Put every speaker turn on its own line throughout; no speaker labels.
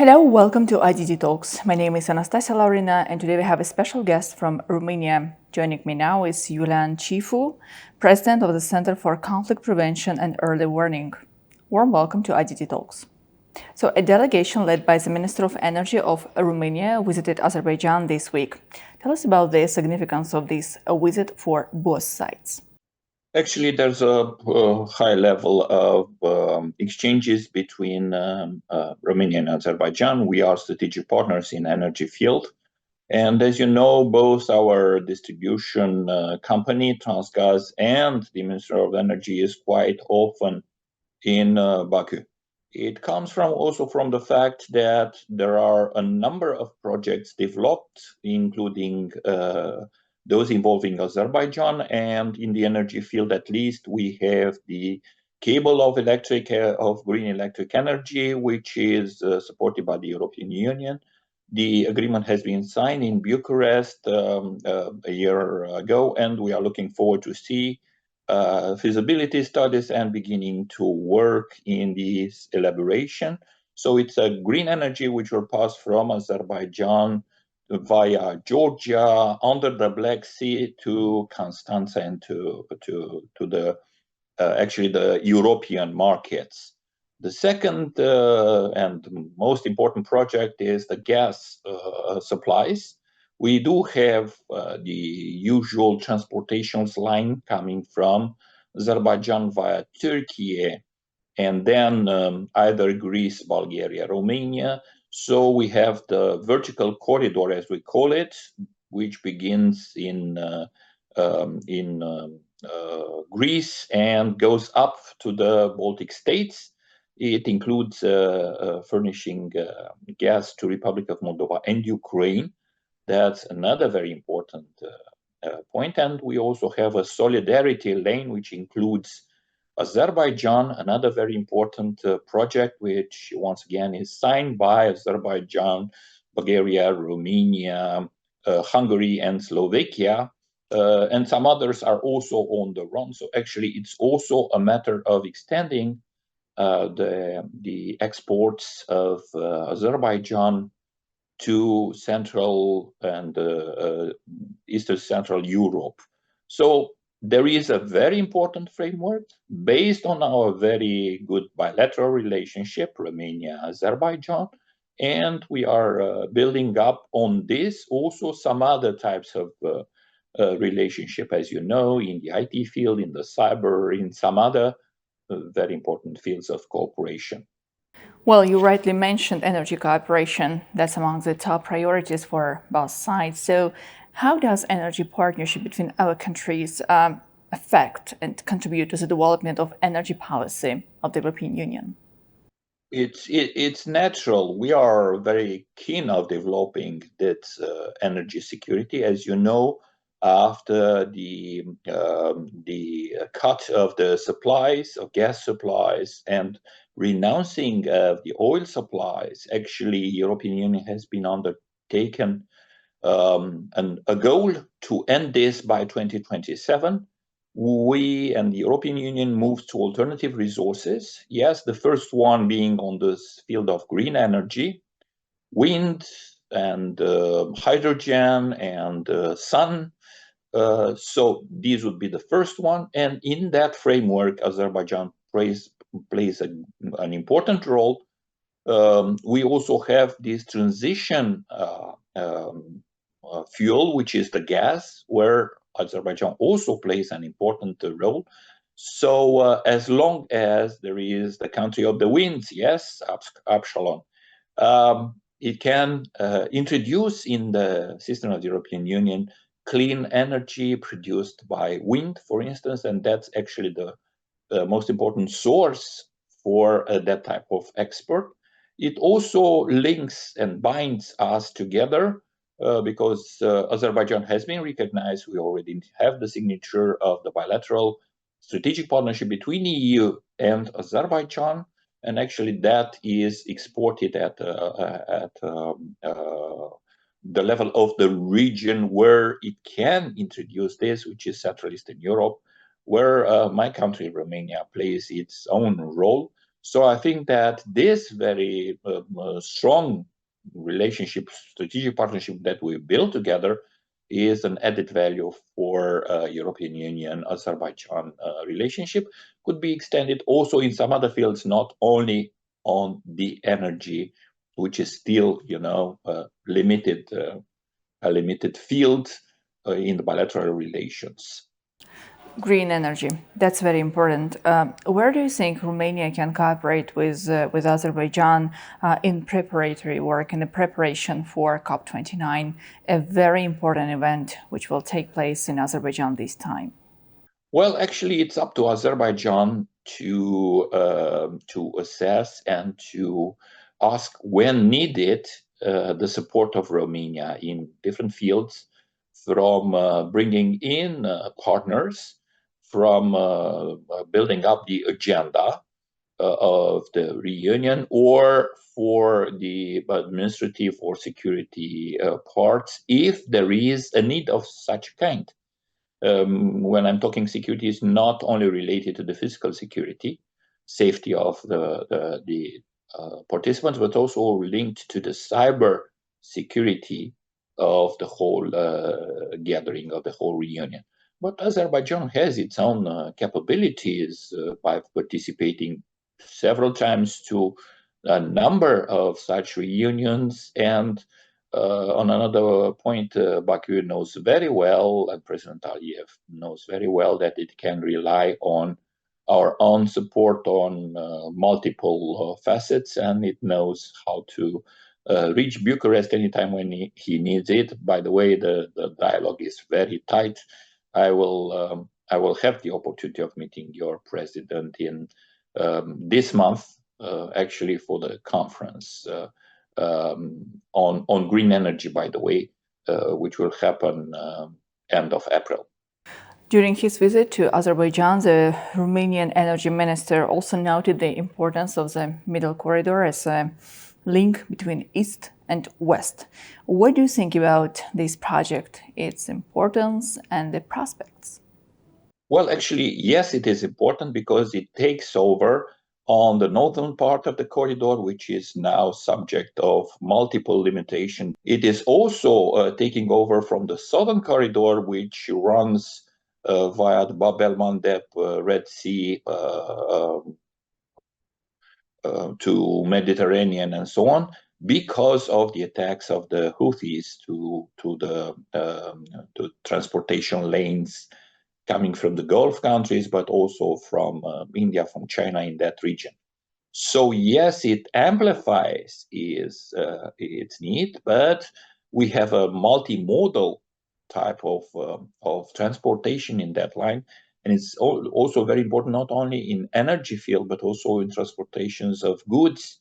Hello, welcome to IDDTalks. My name is Anastasia Laurina, and today we have a special guest from Romania. Joining me now is Iulian Chifu, President of the Center for Conflict Prevention and Early Warning. Warm welcome to IDDTalks. So, a delegation led by the Minister of Energy of Romania visited Azerbaijan this week. Tell us about the significance of this visit for both sides.
Actually, there's a high level of exchanges between Romania and Azerbaijan. We are strategic partners in energy field. And as you know, both our distribution company, Transgaz, and the Minister of Energy is quite often in Baku. It comes also from the fact that there are a number of projects developed, including those involving Azerbaijan, and in the energy field, at least, we have the cable of green electric energy, which is supported by the European Union. The agreement has been signed in Bucharest a year ago, and we are looking forward to see feasibility studies and beginning to work in this elaboration. So it's a green energy which will pass from Azerbaijan via Georgia under the Black Sea to Constanța and to the actually the European markets. The second and most important project is the gas supplies. We do have the usual transportation line coming from Azerbaijan via Turkey and then either Greece, Bulgaria, Romania. So we have the vertical corridor, as we call it, which begins in Greece and goes up to the Baltic states. It includes furnishing gas to Republic of Moldova and Ukraine. That's another very important point. And we also have a solidarity lane, which includes Azerbaijan, another very important project, which once again is signed by Azerbaijan, Bulgaria, Romania, Hungary, and Slovakia. And some others are also on the run. So actually, it's also a matter of extending the exports of Azerbaijan to Central and Eastern Central Europe. So there is a very important framework based on our very good bilateral relationship, Romania, Azerbaijan, and we are building up on this also some other types of relationship, as you know, in the IT field, in the cyber, in some other very important fields of cooperation.
Well, you rightly mentioned energy cooperation. That's among the top priorities for both sides. So how does energy partnership between our countries affect and contribute to the development of energy policy of the European Union?
It's natural. We are very keen of developing that energy security. As you know, after the cut of the supplies of gas supplies and renouncing of the oil supplies, actually, European Union has been undertaken a goal to end this by 2027. We and the European Union moved to alternative resources. Yes, the first one being on this field of green energy, wind and hydrogen and sun. So these would be the first one. And in that framework, Azerbaijan plays an important role. We also have this transition fuel, which is the gas, where Azerbaijan also plays an important role. So as long as there is the country of the winds, yes, Absalon, it can introduce in the system of the European Union clean energy produced by wind, for instance, and that's actually the most important source for that type of export. It also links and binds us together because Azerbaijan has been recognized. We already have the signature of the bilateral strategic partnership between the EU and Azerbaijan, and actually that is exported at the level of the region where it can introduce this, which is Central Eastern Europe, where my country, Romania, plays its own role. So I think that this very strong relationship, strategic partnership that we built together is an added value for European Union Azerbaijan relationship, could be extended also in some other fields, not only on the energy, which is still, a limited field in the bilateral relations.
Green energy, that's very important. Where do you think Romania can cooperate with Azerbaijan in preparatory work, in the preparation for COP29, a very important event which will take place in Azerbaijan this time?
Well, actually, it's up to Azerbaijan to assess and to ask, when needed, the support of Romania in different fields, from bringing in partners, from building up the agenda of the reunion, or for the administrative or security parts, if there is a need of such kind. When I'm talking security, is not only related to the physical security, safety of the participants, but also linked to the cyber security of the whole gathering, of the whole reunion. But Azerbaijan has its own capabilities by participating several times to a number of such reunions. And on another point, Baku knows very well, and President Aliyev knows very well, that it can rely on our own support on multiple facets, and it knows how to reach Bucharest anytime when he needs it. By the way, the dialogue is very tight. I will have the opportunity of meeting your president in this month, actually, for the conference on green energy, by the way, which will happen end of April.
During his visit to Azerbaijan, the Romanian energy minister also noted the importance of the Middle Corridor as a link between East and West. What do you think about this project, its importance and the prospects?
Well, actually, yes, it is important because it takes over on the northern part of the corridor, which is now subject of multiple limitations. It is also taking over from the southern corridor, which runs via the Bab el-Mandeb, Red Sea, to Mediterranean and so on, because of the attacks of the Houthis to transportation lanes coming from the Gulf countries, but also from India, from China in that region. So yes, it amplifies its need, but we have a multimodal type of transportation in that line. And it's also very important, not only in energy field, but also in transportations of goods.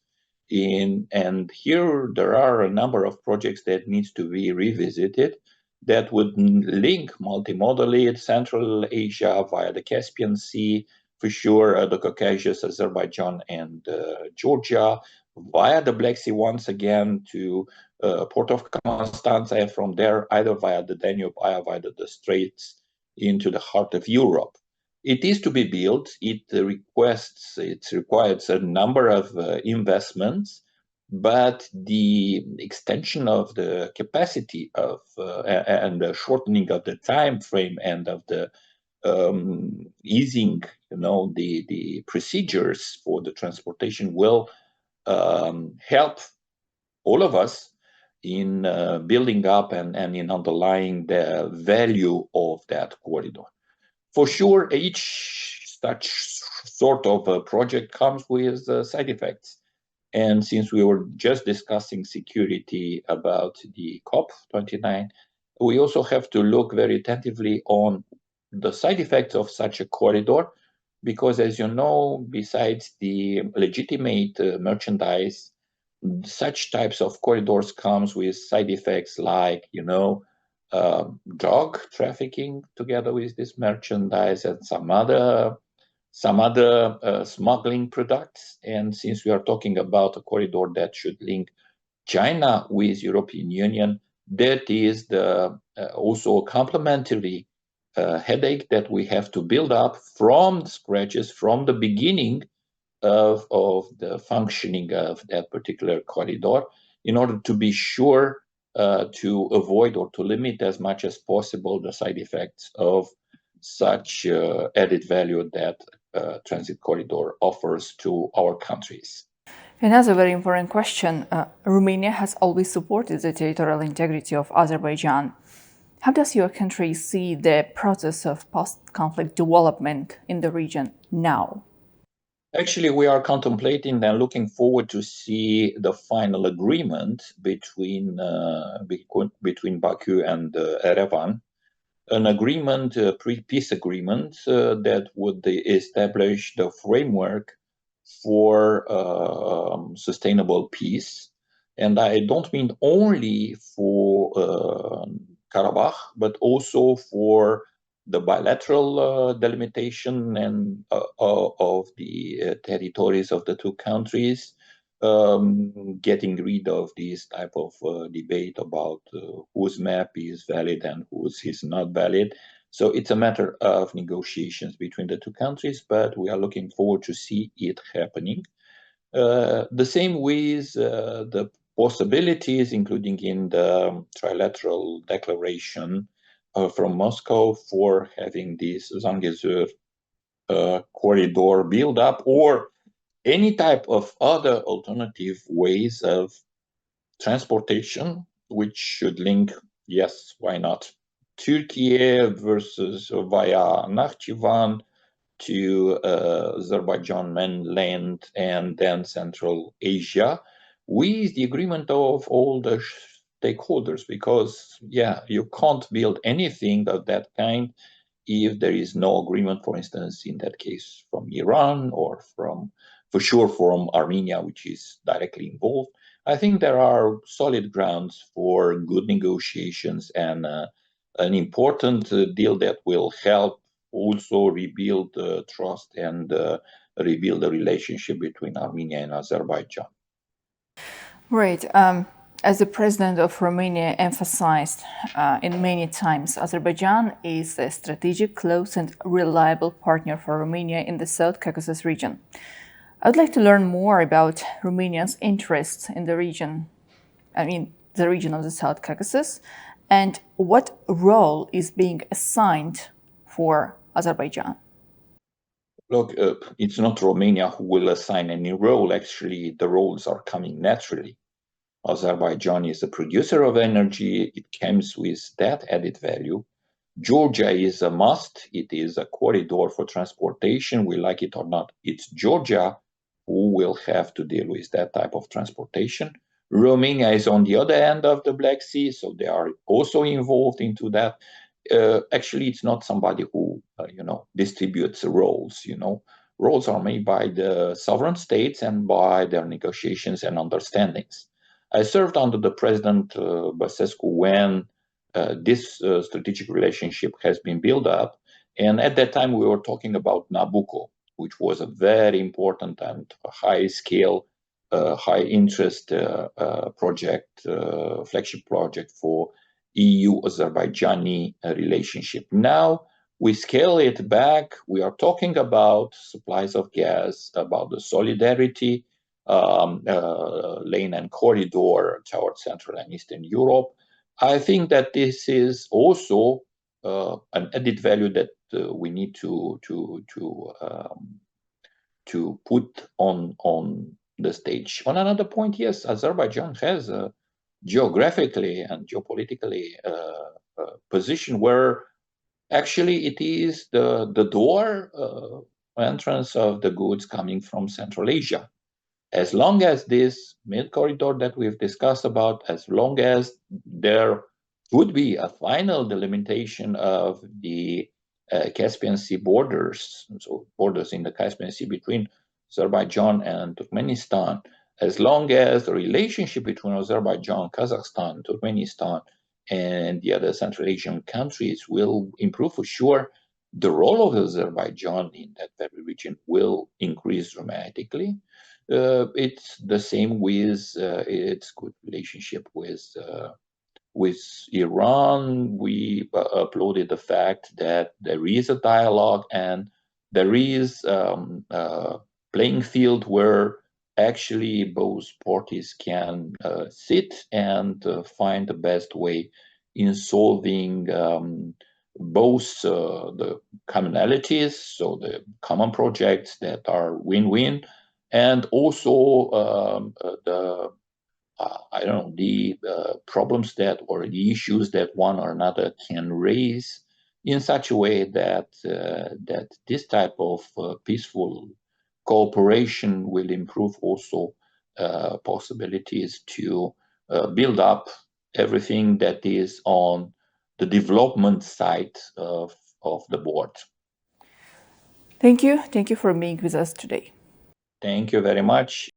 And here there are a number of projects that needs to be revisited that would link multimodally Central Asia via the Caspian Sea, for sure, the Caucasus, Azerbaijan, and Georgia, via the Black Sea once again to port of Constanța, and from there either via the Danube, either via the Straits into the heart of Europe. It is to be built. It requires a number of investments, but the extension of the capacity of and the shortening of the time frame and of the easing, the procedures for the transportation will help all of us in building up and in underlying the value of that corridor. For sure, each such sort of a project comes with side effects. And since we were just discussing security about the COP29, we also have to look very attentively on the side effects of such a corridor, because as you know, besides the legitimate merchandise, such types of corridors comes with side effects like, drug trafficking together with this merchandise and some other smuggling products. And since we are talking about a corridor that should link China with European Union, that is the also a complementary headache that we have to build up from scratches, from the beginning, of the functioning of that particular corridor in order to be sure to avoid or to limit as much as possible the side effects of such added value that transit corridor offers to our countries.
Another very important question. Romania has always supported the territorial integrity of Azerbaijan. How does your country see the process of post-conflict development in the region now?
Actually, we are contemplating and looking forward to see the final agreement between Baku and Erevan, an agreement, a peace agreement that would establish the framework for sustainable peace. And I don't mean only for Karabakh, but also for the bilateral delimitation and of the territories of the two countries, getting rid of this type of debate about whose map is valid and whose is not valid. So it's a matter of negotiations between the two countries, but we are looking forward to see it happening. The same with the possibilities, including in the trilateral declaration from Moscow for having this Zangezur corridor build up, or any type of other alternative ways of transportation, which should link, yes, why not, Turkey versus via Nakhchivan to Azerbaijan mainland and then Central Asia, with the agreement of all the stakeholders, because, yeah, you can't build anything of that kind if there is no agreement, for instance, in that case, from Iran or for sure, from Armenia, which is directly involved. I think there are solid grounds for good negotiations and an important deal that will help also rebuild trust and rebuild the relationship between Armenia and Azerbaijan.
Right. As the president of Romania emphasized in many times, Azerbaijan is a strategic, close, and reliable partner for Romania in the South Caucasus region. I would like to learn more about Romania's interests in the region, the region of the South Caucasus, and what role is being assigned for Azerbaijan.
Look, it's not Romania who will assign any role. Actually, the roles are coming naturally. Azerbaijan is a producer of energy. It comes with that added value. Georgia is a must. It is a corridor for transportation. We like it or not. It's Georgia who will have to deal with that type of transportation. Romania is on the other end of the Black Sea, so they are also involved into that. Actually, it's not somebody who, distributes roles. Roles are made by the sovereign states and by their negotiations and understandings. I served under the President Basescu when this strategic relationship has been built up. And at that time, we were talking about Nabucco, which was a very important and high scale, high interest project, flagship project for EU-Azerbaijani relationship. Now we scale it back. We are talking about supplies of gas, about the solidarity lane and corridor towards Central and Eastern Europe. I think that this is also an added value that we need to put on the stage. On another point, yes, Azerbaijan has a geographically and geopolitically position where actually it is the door entrance of the goods coming from Central Asia. As long as this mid corridor that we've discussed about, as long as there would be a final delimitation of the Caspian Sea borders, so borders in the Caspian Sea between Azerbaijan and Turkmenistan, as long as the relationship between Azerbaijan, Kazakhstan, Turkmenistan, and the other Central Asian countries will improve for sure, the role of Azerbaijan in that very region will increase dramatically. It's the same with its good relationship with Iran. We uploaded the fact that there is a dialogue and there is playing field where actually both parties can sit and find the best way in solving both the commonalities, so the common projects that are win-win, and also the the problems that or the issues that one or another can raise in such a way that that this type of peaceful cooperation will improve also possibilities to build up everything that is on the development side of the board.
Thank you. Thank you for being with us today.
Thank you very much.